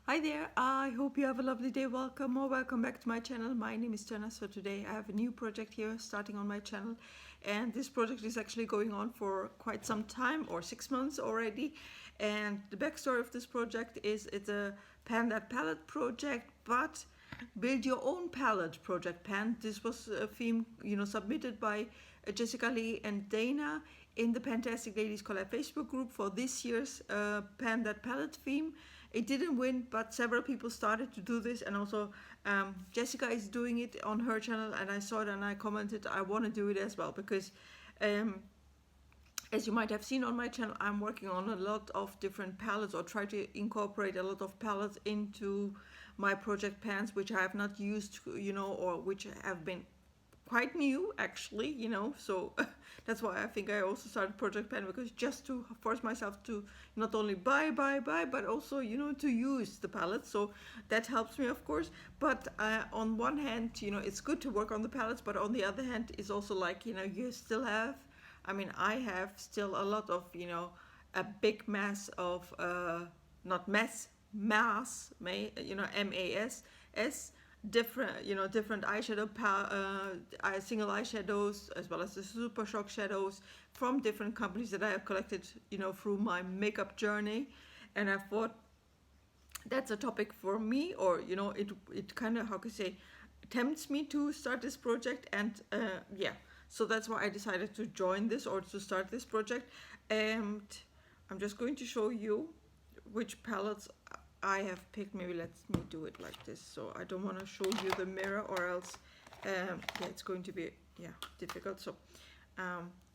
Hi there, I hope you have a lovely day. Welcome or welcome back to my channel. My name is Jenna. So today I have a new project here starting on my channel, and this project is actually going on for quite some time, or 6 months already. And the backstory of this project is it's a Pan That Palette project, but build your own palette project. Pan, this was a theme submitted by Jessica Lee and Dana in the Fantastic Ladies Collab Facebook group for this year's Pan That Palette theme. It didn't win, but several people started to do this, and also Jessica is doing it on her channel, and I saw it and I commented I want to do it as well because um, as you might have seen on my channel, I'm working on a lot of different palettes, or try to incorporate a lot of palettes into my project pans, which I have not used, or which have been quite new actually, so that's why I think I also started Project Pen, because just to force myself to not only buy, but also to use the palette. So that helps me, of course. But on one hand, it's good to work on the palettes, but on the other hand, it's also like you still have, I have still a lot of a big mass of not mess mass may MASS, different eyeshadow single eyeshadows, as well as the Super Shock shadows from different companies that I have collected through my makeup journey. And I thought that's a topic for me, or it kind of, how can I say, tempts me to start this project. And yeah, so that's why I decided to join this, or to start this project. And I'm just going to show you which palettes I have picked. Maybe let me do it like this, so I don't want to show you the mirror, or else yeah, it's going to be difficult. So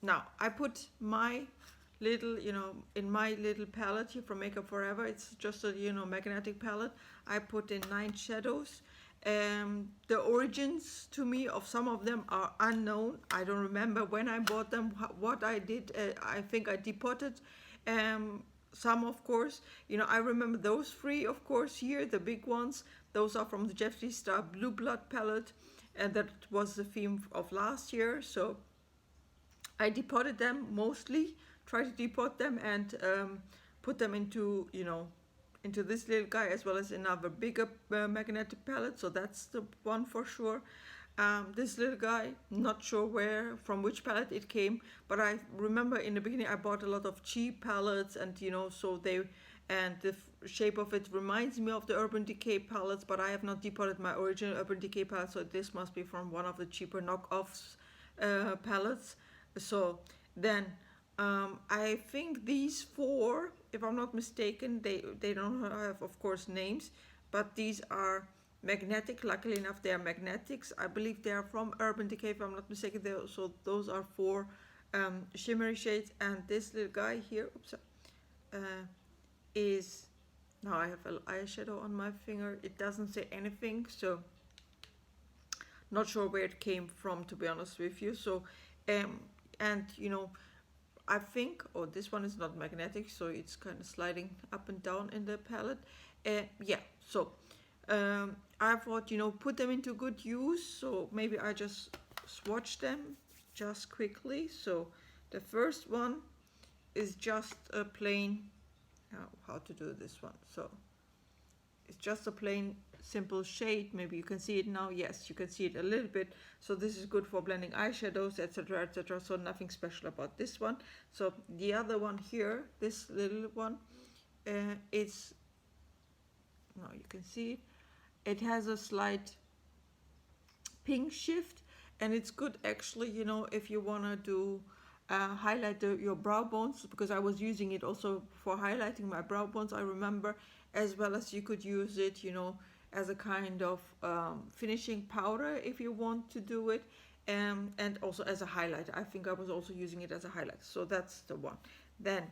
now I put my little, in my little palette here from Makeup Forever. It's just a magnetic palette. I put in 9 shadows. The origins to me of some of them are unknown. I don't remember when I bought them, what I did. I think I depotted some, of course. I remember those 3, of course, here, the big ones. Those are from the Jeffree Star Blue Blood palette, and that was the theme of last year. So I depotted them mostly, try to depot them, and put them into into this little guy, as well as another bigger magnetic palette. So that's the one for sure. This little guy, not sure from which palette it came, but I remember in the beginning I bought a lot of cheap palettes, and so the shape of it reminds me of the Urban Decay palettes, but I have not depotted my original Urban Decay palette, so this must be from one of the cheaper knockoffs palettes. So then I think these 4, if I'm not mistaken, they don't have, of course, names, but these are magnetic. Luckily enough, they are magnetics. I believe they are from Urban Decay, if I'm not mistaken. So those are 4 shimmery shades. And this little guy here, oops, is, now I have an eyeshadow on my finger. It doesn't say anything, so not sure where it came from, to be honest with you. So and I think, oh, this one is not magnetic, so it's kind of sliding up and down in the palette. Yeah, so I thought, put them into good use, so maybe I just swatch them just quickly. So the first one is just a plain, how to do this one, so it's just a plain simple shade. Maybe you can see it now. Yes, you can see it a little bit. So this is good for blending eyeshadows, etc., etc. So nothing special about this one. So the other one here, this little one, is, now you can see it. It has a slight pink shift, and it's good actually, if you want to do highlight your brow bones, because I was using it also for highlighting my brow bones, I remember, as well as you could use it, as a kind of finishing powder if you want to do it, and also as a highlight. I think I was also using it as a highlight. So that's the one. Then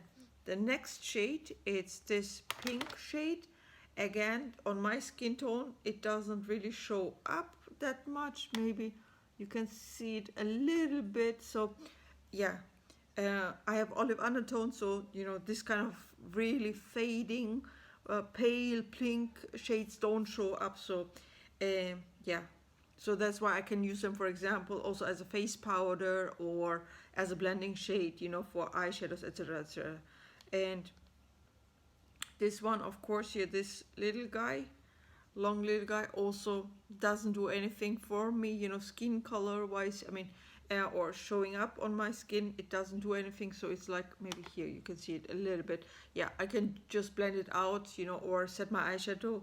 the next shade, it's this pink shade. Again, on my skin tone, it doesn't really show up that much. Maybe you can see it a little bit. So yeah, I have olive undertone, so this kind of really fading pale pink shades don't show up. So yeah, so that's why I can use them, for example, also as a face powder, or as a blending shade, for eyeshadows, etc., etc. And This one, of course, here, this little guy, long little guy, also doesn't do anything for me, you know, skin color wise. I mean, or showing up on my skin, it doesn't do anything. So it's like, maybe here you can see it a little bit. Yeah, I can just blend it out, you know, or set my eyeshadow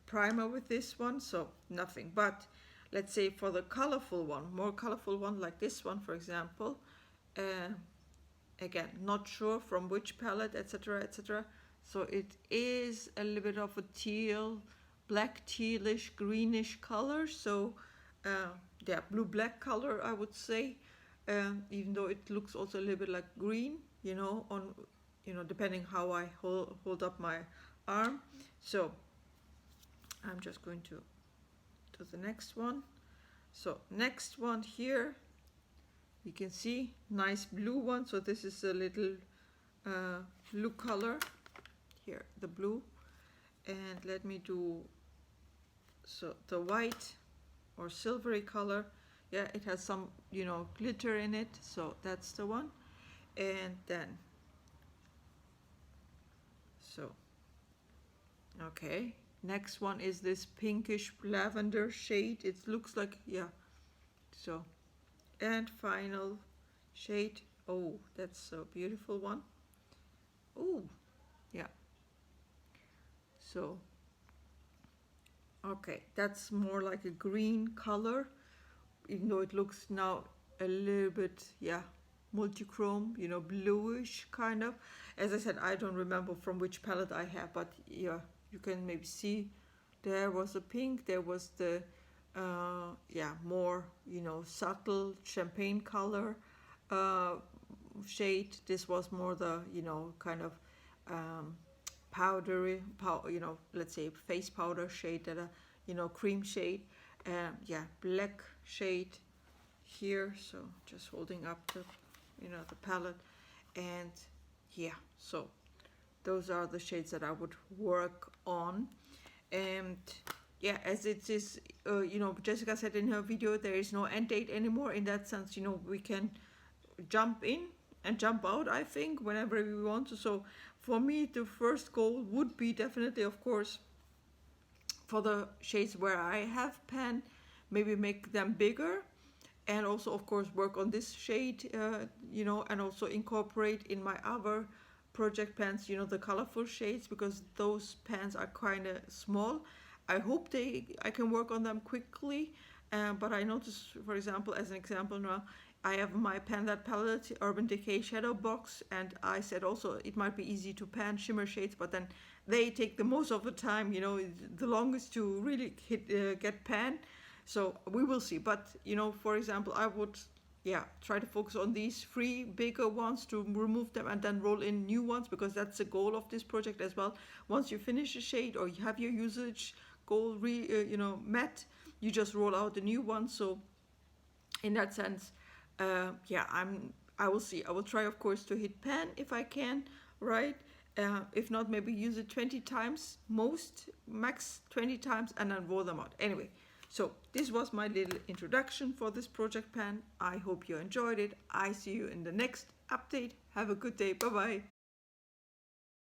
primer with this one. So nothing. But let's say for the colorful one, more colorful one, like this one, for example, again, not sure from which palette, etc., etc. So it is a little bit of a teal, black tealish, greenish color. So yeah, blue-black color, I would say. Even though it looks also a little bit like green, you know, on, you know, depending how I hold up my arm. So I'm just going to do the next one. So next one here, you can see nice blue one. So this is a little blue color here, the blue. And let me do, so the white or silvery color. Yeah, it has some, you know, glitter in it. So that's the one. And then, so, okay. Next one is this pinkish lavender shade. It looks like, yeah. So, and final shade. Oh, that's a beautiful one. Oh, yeah. So, okay, that's more like a green color, even though it looks now a little bit, yeah, multichrome, you know, bluish kind of. As I said, I don't remember from which palette I have, but yeah, you can maybe see there was a pink, there was the yeah, more, you know, subtle champagne color shade. This was more the, you know, kind of powdery, you know, let's say face powder shade, that you know, cream shade. Yeah, black shade here. So just holding up the, you know, the palette. And yeah, so those are the shades that I would work on. And yeah, as it is, you know, Jessica said in her video, there is no end date anymore. In that sense, you know, we can jump in and jump out, I think, whenever we want to. So for me, the first goal would be definitely, of course, for the shades where I have pan, maybe make them bigger. And also, of course, work on this shade, you know, and also incorporate in my other project pans, you know, the colorful shades, because those pans are kind of small. I hope I can work on them quickly. But I noticed, for example, as an example now, I have my Pan That palette, Urban Decay Shadow Box, and I said also it might be easy to pan shimmer shades, but then they take the most of the time, you know, the longest to really get pan. So we will see. But, you know, for example, I would, yeah, try to focus on these 3 bigger ones to remove them and then roll in new ones, because that's the goal of this project as well. Once you finish a shade or you have your usage goal you know, met, you just roll out the new one. So in that sense, yeah, I will see. I will try, of course, to hit pan if I can, right? If not, maybe use it 20 times, max 20 times, and then roll them out. Anyway, so this was my little introduction for this project pan. I hope you enjoyed it. I see you in the next update. Have a good day. Bye-bye.